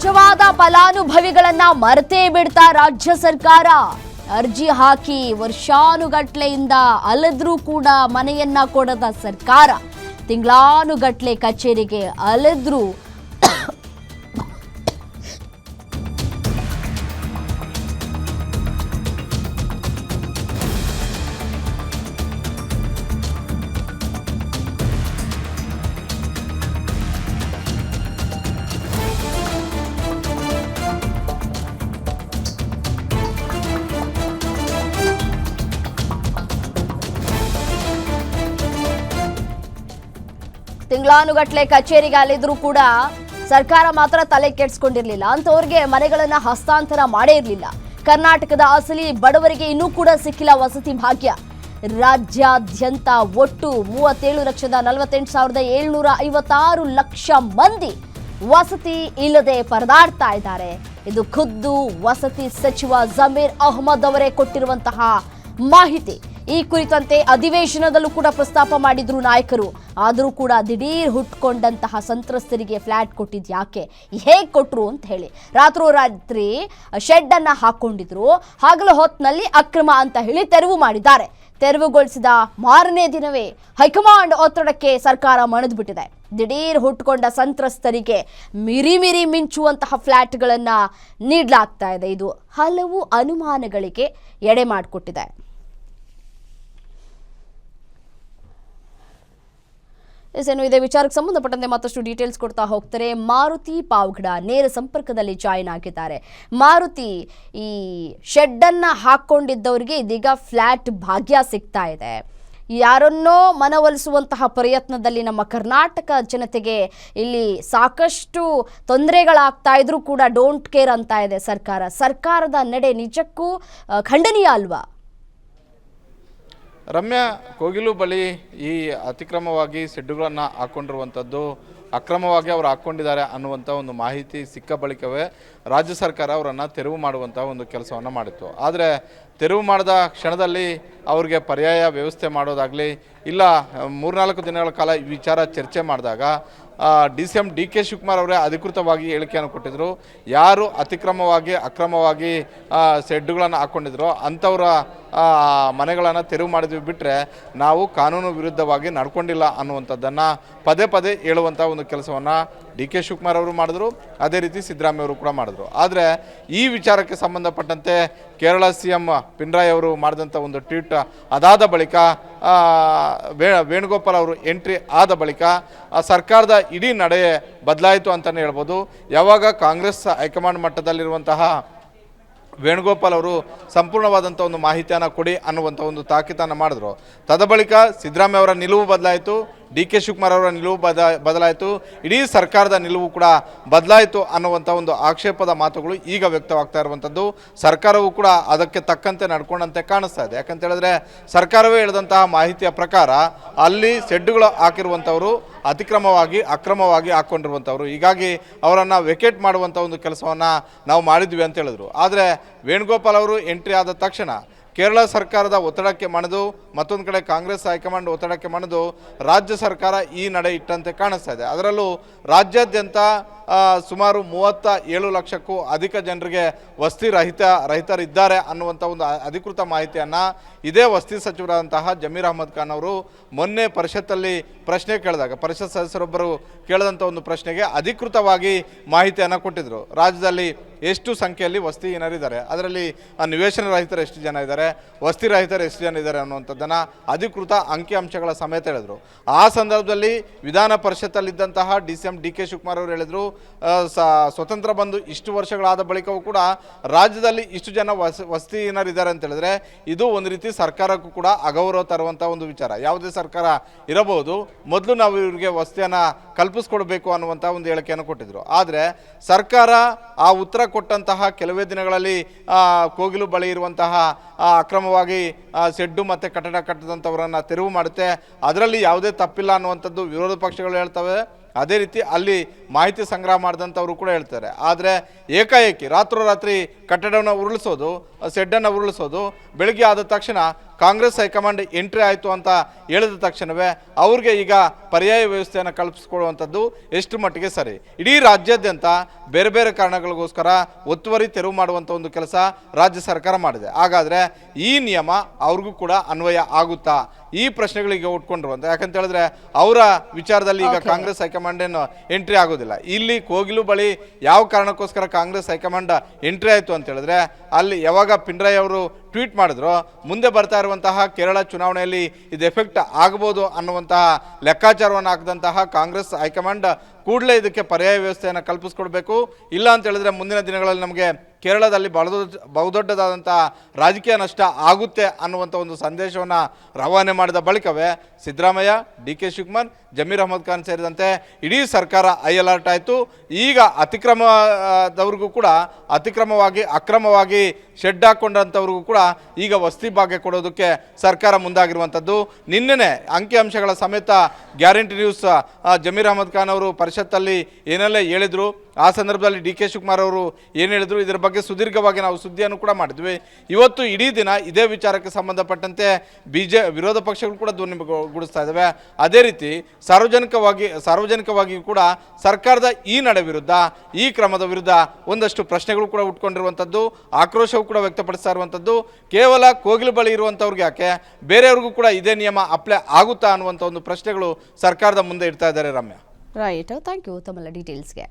ನಿಜವಾದ ಫಲಾನುಭವಿಗಳನ್ನ ಮರೆತೇ ಬಿಡ್ತಾ ರಾಜ್ಯ ಸರ್ಕಾರ. ಅರ್ಜಿ ಹಾಕಿ ವರ್ಷಾನುಗಟ್ಲೆಯಿಂದ ಅಲೆದ್ರೂ ಕೂಡ ಮನೆಯನ್ನ ಕೊಡದ ಸರ್ಕಾರ, ತಿಂಗಳಾನುಗಟ್ಲೆ ಕಚೇರಿಗೆ ಅಲೆದ್ರೂ ತಿಂಗಳಾನುಗಟ್ಲೆ ಕಚೇರಿಗೆ ಅಲೆದ್ರೂ ಕೂಡ ಸರ್ಕಾರ ಮಾತ್ರ ತಲೆ ಕೆಡಿಸ್ಕೊಂಡಿರ್ಲಿಲ್ಲ. ಅಂತವ್ರಿಗೆ ಮನೆಗಳನ್ನ ಹಸ್ತಾಂತರ ಮಾಡೇ ಇರಲಿಲ್ಲ. ಕರ್ನಾಟಕದ ಅಸಲಿ ಬಡವರಿಗೆ ಇನ್ನೂ ಕೂಡ ಸಿಕ್ಕಿಲ್ಲ ವಸತಿ ಭಾಗ್ಯ. ರಾಜ್ಯಾದ್ಯಂತ ಒಟ್ಟು 37,48,756 ಲಕ್ಷ ಮಂದಿ ವಸತಿ ಇಲ್ಲದೆ ಪರದಾಡ್ತಾ ಇದ್ದಾರೆ. ಇದು ಖುದ್ದು ವಸತಿ ಸಚಿವ ಜಮೀರ್ ಅಹ್ಮದ್ ಅವರೇ ಕೊಟ್ಟಿರುವಂತಹ ಮಾಹಿತಿ. ಈ ಕುರಿತಂತೆ ಅಧಿವೇಶನದಲ್ಲೂ ಕೂಡ ಪ್ರಸ್ತಾಪ ಮಾಡಿದ್ರು ನಾಯಕರು. ಆದರೂ ಕೂಡ ದಿಢೀರ್ ಹುಟ್ಕೊಂಡಂತಹ ಸಂತ್ರಸ್ತರಿಗೆ ಫ್ಲಾಟ್ ಕೊಟ್ಟಿದ್ ಯಾಕೆ, ಹೇಗೆ ಕೊಟ್ರು ಅಂತ ಹೇಳಿ ರಾತ್ರೋರಾತ್ರಿ ಶೆಡ್ ಅನ್ನ ಹಾಕೊಂಡಿದ್ರು. ಹಗಲು ಹೊತ್ನಲ್ಲಿ ಅಕ್ರಮ ಅಂತ ಹೇಳಿ ತೆರವು ಮಾಡಿದ್ದಾರೆ. ತೆರವುಗೊಳಿಸಿದ ಮಾರನೇ ದಿನವೇ ಹೈಕಮಾಂಡ್ ಒತ್ತಡಕ್ಕೆ ಸರ್ಕಾರ ಮಣಿದು ಬಿಟ್ಟಿದೆ. ದಿಢೀರ್ ಹುಟ್ಕೊಂಡ ಸಂತ್ರಸ್ತರಿಗೆ ಮಿರಿ ಮಿಂಚುವಂತಹ ಫ್ಲಾಟ್ಗಳನ್ನ ನೀಡಲಾಗ್ತಾ ಇದೆ. ಇದು ಹಲವು ಅನುಮಾನಗಳಿಗೆ ಎಡೆ ಮಾಡಿಕೊಟ್ಟಿದೆ. ಇದೇ ವಿಚಾರಕ್ಕೆ ಸಂಬಂಧಪಟ್ಟಂತೆ ಮತ್ತಷ್ಟು ಡೀಟೇಲ್ಸ್ ಕೊಡ್ತಾ ಹೋಗ್ತಾರೆ ಮಾರುತಿ ಪಾವಗಡ ನೇರ ಸಂಪರ್ಕದಲ್ಲಿ ಜಾಯಿನ್ ಆಗಿದ್ದಾರೆ. ಮಾರುತಿ, ಈ ಶೆಡ್ ಅನ್ನ ಹಾಕೊಂಡಿದ್ದವರಿಗೆ ಇದೀಗ ಫ್ಲಾಟ್ ಭಾಗ್ಯ ಸಿಗ್ತಾ ಇದೆ. ಯಾರನ್ನೋ ಮನವೊಲಿಸುವಂತಹ ಪ್ರಯತ್ನದಲ್ಲಿ ನಮ್ಮ ಕರ್ನಾಟಕ ಜನತೆಗೆ ಇಲ್ಲಿ ಸಾಕಷ್ಟು ತೊಂದರೆಗಳಾಗ್ತಾ ಇದ್ರೂ ಕೂಡ ಡೋಂಟ್ ಕೇರ್ ಅಂತ ಇದೆ ಸರ್ಕಾರದ ನಡೆ ನಿಜಕ್ಕೂ ಖಂಡನೀಯ ಅಲ್ವಾ? ರಮ್ಯಾ, ಕೋಗಿಲು ಬಳಿ ಈ ಅತಿಕ್ರಮವಾಗಿ ಶೆಡ್ಡುಗಳನ್ನು ಹಾಕ್ಕೊಂಡಿರುವಂಥದ್ದು, ಅಕ್ರಮವಾಗಿ ಅವರು ಹಾಕ್ಕೊಂಡಿದ್ದಾರೆ ಅನ್ನುವಂಥ ಒಂದು ಮಾಹಿತಿ ಸಿಕ್ಕ ಬಳಿಕವೇ ರಾಜ್ಯ ಸರ್ಕಾರ ಅವರನ್ನು ತೆರವು ಮಾಡುವಂಥ ಒಂದು ಕೆಲಸವನ್ನು ಮಾಡಿತ್ತು. ಆದರೆ ತೆರವು ಮಾಡಿದ ಕ್ಷಣದಲ್ಲಿ ಅವ್ರಿಗೆ ಪರ್ಯಾಯ ವ್ಯವಸ್ಥೆ ಮಾಡೋದಾಗಲಿ ಇಲ್ಲ 3-4 ದಿನಗಳ ಕಾಲ ಈ ವಿಚಾರ ಚರ್ಚೆ ಮಾಡಿದಾಗ DCM DK ಶಿವಕುಮಾರ್ ಅವರೇ ಅಧಿಕೃತವಾಗಿ ಹೇಳಿಕೆಯನ್ನು ಕೊಟ್ಟಿದ್ದರು. ಯಾರು ಅಕ್ರಮವಾಗಿ ಶೆಡ್ಡುಗಳನ್ನು ಹಾಕ್ಕೊಂಡಿದ್ರು ಅಂಥವರ ಮನೆಗಳನ್ನು ತೆರವು ಮಾಡಿದ್ವಿ ಬಿಟ್ಟರೆ ನಾವು ಕಾನೂನು ವಿರುದ್ಧವಾಗಿ ನಡ್ಕೊಂಡಿಲ್ಲ ಅನ್ನುವಂಥದ್ದನ್ನು ಪದೇ ಹೇಳುವಂಥ ಒಂದು ಕೆಲಸವನ್ನು DK ಶಿವಕುಮಾರ್ ಅವರು ಮಾಡಿದ್ರು. ಅದೇ ರೀತಿ ಸಿದ್ದರಾಮಯ್ಯ ಅವರು ಕೂಡ ಮಾಡಿದ್ರು. ಆದರೆ ಈ ವಿಚಾರಕ್ಕೆ ಸಂಬಂಧಪಟ್ಟಂತೆ ಕೇರಳ CM ಪಿಣರಾಯಿ ಅವರು ಮಾಡಿದಂಥ ಒಂದು ಟ್ವೀಟ್ ಅದಾದ ಬಳಿಕ ವೇಣುಗೋಪಾಲ್ ಅವರು ಎಂಟ್ರಿ ಆದ ಬಳಿಕ ಸರ್ಕಾರದ ಇಡೀ ನಡೆ ಬದಲಾಯಿತು ಅಂತಲೇ ಹೇಳ್ಬೋದು. ಯಾವಾಗ ಕಾಂಗ್ರೆಸ್ ಹೈಕಮಾಂಡ್ ಮಟ್ಟದಲ್ಲಿರುವಂತಹ ವೇಣುಗೋಪಾಲ್ ಅವರು ಸಂಪೂರ್ಣವಾದಂಥ ಒಂದು ಮಾಹಿತಿಯನ್ನು ಕೊಡಿ ಅನ್ನುವಂಥ ಒಂದು ತಾಕೀತನ್ನು ಮಾಡಿದ್ರು. ತದಬಳಿಕ ಸಿದ್ದರಾಮಯ್ಯ ಅವರ ನಿಲುವು ಬದಲಾಯಿತು, DK ಶಿವಕುಮಾರ್ ಅವರ ನಿಲುವು ಬದಲಾಯಿತು, ಇಡೀ ಸರ್ಕಾರದ ನಿಲುವು ಕೂಡ ಬದಲಾಯಿತು ಅನ್ನುವಂಥ ಒಂದು ಆಕ್ಷೇಪದ ಮಾತುಗಳು ಈಗ ವ್ಯಕ್ತವಾಗ್ತಾ ಇರುವಂಥದ್ದು. ಸರ್ಕಾರವು ಕೂಡ ಅದಕ್ಕೆ ತಕ್ಕಂತೆ ನಡ್ಕೊಂಡಂತೆ ಕಾಣಿಸ್ತಾ ಇದೆ. ಯಾಕಂತ ಹೇಳಿದ್ರೆ ಸರ್ಕಾರವೇ ಹೇಳಿದಂತಹ ಮಾಹಿತಿಯ ಪ್ರಕಾರ ಅಲ್ಲಿ ಶೆಡ್ಡುಗಳು ಹಾಕಿರುವಂಥವರು ಅಕ್ರಮವಾಗಿ ಹಾಕ್ಕೊಂಡಿರುವಂಥವ್ರು. ಹೀಗಾಗಿ ಅವರನ್ನು ವೆಕೇಟ್ ಮಾಡುವಂಥ ಒಂದು ಕೆಲಸವನ್ನು ನಾವು ಮಾಡಿದ್ವಿ ಅಂತ ಹೇಳಿದ್ರು. ಆದರೆ ವೇಣುಗೋಪಾಲ್ ಅವರು ಎಂಟ್ರಿ ಆದ ತಕ್ಷಣ ಕೇರಳ ಸರ್ಕಾರದ ಒತ್ತಡಕ್ಕೆ ಮಣಿದು, ಮತ್ತೊಂದು ಕಡೆ ಕಾಂಗ್ರೆಸ್ ಹೈಕಮಾಂಡ್ ಒತ್ತಡಕ್ಕೆ ಮಣಿದು ರಾಜ್ಯ ಸರ್ಕಾರ ಈ ನಡೆ ಇಟ್ಟಂತೆ ಕಾಣಿಸ್ತಾ ಇದೆ. ಅದರಲ್ಲೂ ರಾಜ್ಯಾದ್ಯಂತ ಸುಮಾರು 37 ಲಕ್ಷಕ್ಕೂ ಅಧಿಕ ಜನರಿಗೆ ವಸತಿ ರಹಿತರಿದ್ದಾರೆ ಅನ್ನುವಂಥ ಒಂದು ಅಧಿಕೃತ ಮಾಹಿತಿಯನ್ನು ಇದೇ ವಸತಿ ಸಚಿವರಾದಂತಹ ಜಮೀರ್ ಅಹ್ಮದ್ ಖಾನ್ ಅವರು ಮೊನ್ನೆ ಪರಿಷತ್ತಲ್ಲಿ ಪ್ರಶ್ನೆ ಕೇಳಿದಾಗ ಪರಿಷತ್ ಸದಸ್ಯರೊಬ್ಬರು ಕೇಳಿದಂಥ ಒಂದು ಪ್ರಶ್ನೆಗೆ ಅಧಿಕೃತವಾಗಿ ಮಾಹಿತಿಯನ್ನು ಕೊಟ್ಟಿದ್ದರು. ರಾಜ್ಯದಲ್ಲಿ ಎಷ್ಟು ಸಂಖ್ಯೆಯಲ್ಲಿ ವಸತಿ ಏನರಿದ್ದಾರೆ, ಅದರಲ್ಲಿ ನಿವೇಶನ ರಹಿತರು ಎಷ್ಟು ಜನ ಇದ್ದಾರೆ, ವಸತಿ ರಹಿತರು ಎಷ್ಟು ಜನ ಇದ್ದಾರೆ ಅನ್ನುವಂಥದ್ದನ್ನು ಅಧಿಕೃತ ಅಂಕಿಅಂಶಗಳ ಸಮೇತ ಹೇಳಿದರು. ಆ ಸಂದರ್ಭದಲ್ಲಿ ವಿಧಾನ ಪರಿಷತ್ತಲ್ಲಿದ್ದಂತಹ DCM DK ಶಿವಕುಮಾರ್ ಅವರು ಹೇಳಿದರು, ಸ್ವತಂತ್ರ ಬಂದು ಇಷ್ಟು ವರ್ಷಗಳಾದ ಬಳಿಕವೂ ಕೂಡ ರಾಜ್ಯದಲ್ಲಿ ಇಷ್ಟು ಜನ ವಸತಿ ಏನರಿದ್ದಾರೆ ಅಂತ ಹೇಳಿದ್ರೆ ಇದು ಒಂದು ರೀತಿ ಸರ್ಕಾರಕ್ಕೂ ಕೂಡ ಅಗೌರವ ತರುವಂಥ ಒಂದು ವಿಚಾರ. ಯಾವುದೇ ಸರ್ಕಾರ ಇರಬಹುದು, ಮೊದಲು ನಾವು ಇವರಿಗೆ ವಸತಿಯನ್ನು ಕಲ್ಪಿಸ್ಕೊಡ್ಬೇಕು ಅನ್ನುವಂಥ ಒಂದು ಹೇಳಿಕೆಯನ್ನು ಕೊಟ್ಟಿದ್ರು. ಆದರೆ ಸರ್ಕಾರ ಆ ಉತ್ತರ ಕೊಟ್ಟಂತಹ ಕೆಲವೇ ದಿನಗಳಲ್ಲಿ ಕೋಗಿಲು ಬಳಿ ಇರುವಂತಹ ಅಕ್ರಮವಾಗಿ ಶೆಡ್ಡು ಮತ್ತು ಕಟ್ಟಡ ಕಟ್ಟದಂಥವರನ್ನು ತೆರವು ಮಾಡುತ್ತೆ. ಅದರಲ್ಲಿ ಯಾವುದೇ ತಪ್ಪಿಲ್ಲ ಅನ್ನುವಂಥದ್ದು ವಿರೋಧ ಪಕ್ಷಗಳು ಹೇಳ್ತವೆ. ಅದೇ ರೀತಿ ಅಲ್ಲಿ ಮಾಹಿತಿ ಸಂಗ್ರಹ ಮಾಡಿದಂಥವರು ಕೂಡ ಹೇಳ್ತಾರೆ. ಆದರೆ ಏಕಾಏಕಿ ರಾತ್ರೋರಾತ್ರಿ ಕಟ್ಟಡವನ್ನು ಉರುಳಿಸೋದು, ಸೆಡ್ಡನ್ನು ಉರುಳಿಸೋದು, ಬೆಳಗ್ಗೆ ಆದ ತಕ್ಷಣ ಕಾಂಗ್ರೆಸ್ ಹೈಕಮಾಂಡ್ ಎಂಟ್ರಿ ಆಯಿತು ಅಂತ ಹೇಳಿದ ತಕ್ಷಣವೇ ಅವ್ರಿಗೆ ಈಗ ಪರ್ಯಾಯ ವ್ಯವಸ್ಥೆಯನ್ನು ಕಲ್ಪಿಸ್ಕೊಳ್ಳುವಂಥದ್ದು ಎಷ್ಟು ಮಟ್ಟಿಗೆ ಸರಿ? ಇಡೀ ರಾಜ್ಯಾದ್ಯಂತ ಬೇರೆ ಬೇರೆ ಕಾರಣಗಳಿಗೋಸ್ಕರ ಒತ್ತುವರಿ ತೆರವು ಮಾಡುವಂಥ ಒಂದು ಕೆಲಸ ರಾಜ್ಯ ಸರ್ಕಾರ ಮಾಡಿದೆ. ಹಾಗಾದರೆ ಈ ನಿಯಮ ಅವ್ರಿಗೂ ಕೂಡ ಅನ್ವಯ ಆಗುತ್ತಾ? ಈ ಪ್ರಶ್ನೆಗಳಿಗೆ ಉಟ್ಕೊಂಡಿರುವಂಥ, ಯಾಕಂತ ಹೇಳಿದ್ರೆ ಅವರ ವಿಚಾರದಲ್ಲಿ ಈಗ ಕಾಂಗ್ರೆಸ್ ಹೈಕಮಾಂಡ್ ಏನು ಎಂಟ್ರಿ ಆಗೋದಿಲ್ಲ. ಇಲ್ಲಿ ಕೋಗಿಲು ಬಳಿ ಯಾವ ಕಾರಣಕ್ಕೋಸ್ಕರ ಕಾಂಗ್ರೆಸ್ ಹೈಕಮಾಂಡ್ ಎಂಟ್ರಿ ಆಯಿತು ಅಂತ ಹೇಳಿದ್ರೆ, ಅಲ್ಲಿ ಯಾವಾಗ ಪಿಣರಾಯಿ ಅವರು ಟ್ವೀಟ್ ಮಾಡಿದ್ರು, ಮುಂದೆ ಬರ್ತಾ ಇರುವಂತಹ ಕೇರಳ ಚುನಾವಣೆಯಲ್ಲಿ ಇದು ಎಫೆಕ್ಟ್ ಆಗ್ಬೋದು ಅನ್ನುವಂತಹ ಲೆಕ್ಕಾಚಾರವನ್ನು ಹಾಕಿದಂತಹ ಕಾಂಗ್ರೆಸ್ ಹೈಕಮಾಂಡ್ ಕೂಡಲೇ ಇದಕ್ಕೆ ಪರ್ಯಾಯ ವ್ಯವಸ್ಥೆಯನ್ನು ಕಲ್ಪಿಸ್ಕೊಡ್ಬೇಕು, ಇಲ್ಲ ಅಂತ ಹೇಳಿದ್ರೆ ಮುಂದಿನ ದಿನಗಳಲ್ಲಿ ನಮಗೆ ಕೇರಳದಲ್ಲಿ ಬಹುದೊಡ್ಡದಾದಂತಹ ರಾಜಕೀಯ ನಷ್ಟ ಆಗುತ್ತೆ ಅನ್ನುವಂಥ ಒಂದು ಸಂದೇಶವನ್ನು ರವಾನೆ ಮಾಡಿದ ಬಳಿಕವೇ ಸಿದ್ದರಾಮಯ್ಯ, ಡಿ ಕೆ ಶಿವಕುಮಾರ್, ಜಮೀರ್ ಅಹಮದ್ ಖಾನ್ ಸೇರಿದಂತೆ ಇಡೀ ಸರ್ಕಾರ ಹೈ ಅಲರ್ಟ್ ಆಯಿತು. ಈಗ ಅತಿಕ್ರಮದವ್ರಿಗೂ ಕೂಡ ಅಕ್ರಮವಾಗಿ ಶೆಡ್ ಹಾಕೊಂಡಂಥವ್ರಿಗೂ ಕೂಡ ಈಗ ವಸತಿ ಭಾಗ್ಯ ಕೊಡೋದಕ್ಕೆ ಸರ್ಕಾರ ಮುಂದಾಗಿರುವಂಥದ್ದು. ನಿನ್ನೆನೆ ಅಂಕಿಅಂಶಗಳ ಸಮೇತ ಗ್ಯಾರಂಟಿ ನ್ಯೂಸ್ ಜಮೀರ್ ಅಹಮದ್ ಖಾನ್ ಅವರು ಪರಿಷತ್ತಲ್ಲಿ ಏನೆಲ್ಲ ಹೇಳಿದ್ರು, ಆ ಸಂದರ್ಭದಲ್ಲಿ ಡಿ ಕೆ ಶಿವಕುಮಾರ್ ಅವರು ಏನು ಹೇಳಿದ್ರು, ಇದರ ಬಗ್ಗೆ ಸುದೀರ್ಘವಾಗಿ ನಾವು ಸುದ್ದಿಯನ್ನು ಕೂಡ ಮಾಡಿದ್ವಿ. ಇವತ್ತು ಇಡೀ ದಿನ ಇದೇ ವಿಚಾರಕ್ಕೆ ಸಂಬಂಧಪಟ್ಟಂತೆ ವಿರೋಧ ಪಕ್ಷಗಳು ಕೂಡ ಧ್ವನಿಗೂಡಿಸ್ತಾ ಇದ್ದಾವೆ. ಅದೇ ರೀತಿ ಸಾರ್ವಜನಿಕವಾಗಿ ಕೂಡ ಸರ್ಕಾರದ ಈ ನಡೆ ವಿರುದ್ಧ, ಈ ಕ್ರಮದ ವಿರುದ್ಧ ಒಂದಷ್ಟು ಪ್ರಶ್ನೆಗಳು ಕೂಡ ಉಟ್ಕೊಂಡಿರುವಂಥದ್ದು, ಆಕ್ರೋಶವು ಕೂಡ ವ್ಯಕ್ತಪಡಿಸ್ತಾ ಇರುವಂಥದ್ದು. ಕೇವಲ ಕೋಗಿಲು ಬಳಿ ಇರುವಂಥವ್ರಿಗೆ ಯಾಕೆ, ಬೇರೆಯವ್ರಿಗೂ ಕೂಡ ಇದೇ ನಿಯಮ ಅಪ್ಲೈ ಆಗುತ್ತಾ ಅನ್ನುವಂಥ ಒಂದು ಪ್ರಶ್ನೆಗಳು ಸರ್ಕಾರದ ಮುಂದೆ ಇಡ್ತಾ ಇದ್ದಾರೆ. ರಮ್ಯಾ, ರೈಟ್, ಥ್ಯಾಂಕ್ ಯು ತಮ್ಮೆಲ್ಲ ಡೀಟೇಲ್ಸ್ಗೆ.